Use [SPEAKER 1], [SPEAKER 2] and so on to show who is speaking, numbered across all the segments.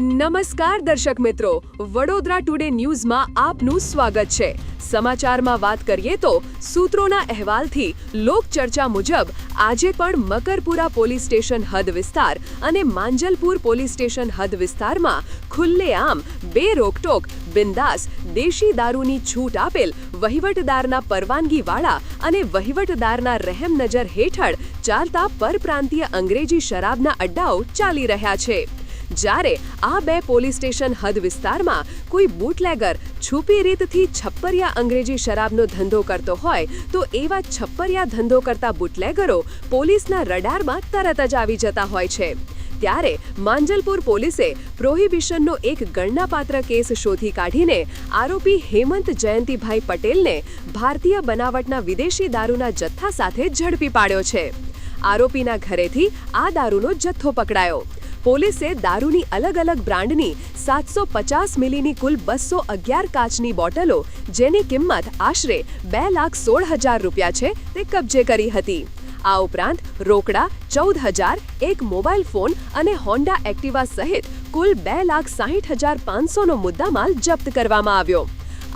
[SPEAKER 1] નમસ્કાર દર્શક મિત્રો, વડોદરા ટુડે ન્યૂઝમાં આપનું સ્વાગત છે। સમાચારમાં વાત કરીએ તો સૂત્રોના અહેવાલથી લોકચર્ચા મુજબ આજે પણ મકરપુરા પોલીસ સ્ટેશન હદ વિસ્તાર અને માંજલપુર પોલીસ સ્ટેશન હદ વિસ્તારમાં ખુલ્લેઆમ બે રોકટોક બિંદાસ દેશી દારૂની છૂટ આપેલ વહીવટદારના પરવાનગીવાળા અને વહીવટદારના રહેમ નજર હેઠળ ચાલતા પરપ્રાંતીય અંગ્રેજી શરાબના અડ્ડાઓ ચાલી રહ્યા છે। જ્યારે આ બે પોલીસ સ્ટેશન હદ વિસ્તારમાં કોઈ બુટલેગર છુપી રીતથી છપ્પરિયા અંગ્રેજી શરાબનો ધંધો કરતો હોય તો એવા છપ્પરિયા ધંધો કરતા બુટલેગરો પોલીસના રડારમાં તરત જ આવી જતા હોય છે। ત્યારે માંજલપુર પોલીસે પ્રોહિબિશનનો એક ગણનાપાત્ર કેસ શોધી કાઢીને આરોપી હેમંત જયંતિભાઈ પટેલને ભારતીય બનાવટના વિદેશી દારૂના જથ્થા સાથે ઝડપી પાડ્યો છે। આરોપીના ઘરેથી આ દારૂનો જથ્થો પકડાયો। પોલીસે દારૂની અલગ અલગ બ્રાન્ડની 750 મિલીની કુલ 211 કાચની બોટલો જેની કિંમત આશરે 2,16,000 રૂપિયા છે તે કબજે કરી હતી। આ ઉપરાંત રોકડા 14,000, એક મોબાઈલ ફોન અને હોન્ડા એક્ટિવા સહિત કુલ 2,60,500નો મુદ્દામાલ જપ્ત કરવામાં આવ્યો।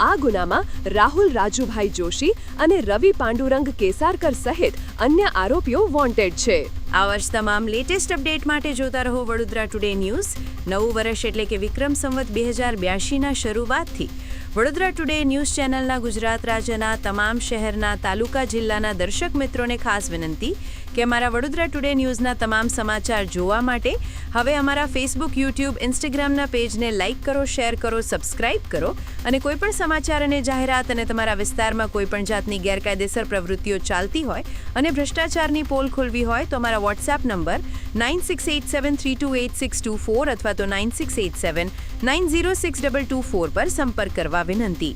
[SPEAKER 1] આ ગુનામાં રાહુલ રાજુભાઈ જોશી અને રવિ પાંડુરંગ કેસારકર સહિત અન્ય આરોપીઓ વોન્ટેડ છે।
[SPEAKER 2] આ વર્ષ તમામ લેટેસ્ટ અપડેટ માટે જોતા રહો વડોદરા ટુડે ન્યૂઝ। નવું વર્ષ એટલે કે વિક્રમ સંવત 2082ના શરૂઆતથી વડોદરા ટુડે ન્યૂઝ ચેનલના ગુજરાત રાજ્યના તમામ શહેરના તાલુકા જિલ્લાના દર્શક મિત્રોને ખાસ વિનંતી કે અમારા વડોદરા ટુડે ન્યૂઝના તમામ સમાચાર જોવા માટે હવે અમારા ફેસબુક, યુટ્યુબ, ઇન્સ્ટાગ્રામના પેજને લાઇક કરો, શેર કરો, સબસ્ક્રાઇબ કરો અને કોઈપણ સમાચાર અને જાહેરાત અને તમારા વિસ્તારમાં કોઈપણ જાતની ગેરકાયદેસર પ્રવૃત્તિઓ ચાલતી હોય અને ભ્રષ્ટાચારની પોલ ખોલવી હોય તો અમારા વોટ્સએપ નંબર 9687328624 અથવા તો 9687906224 પર સંપર્ક કરવા વિનંતી।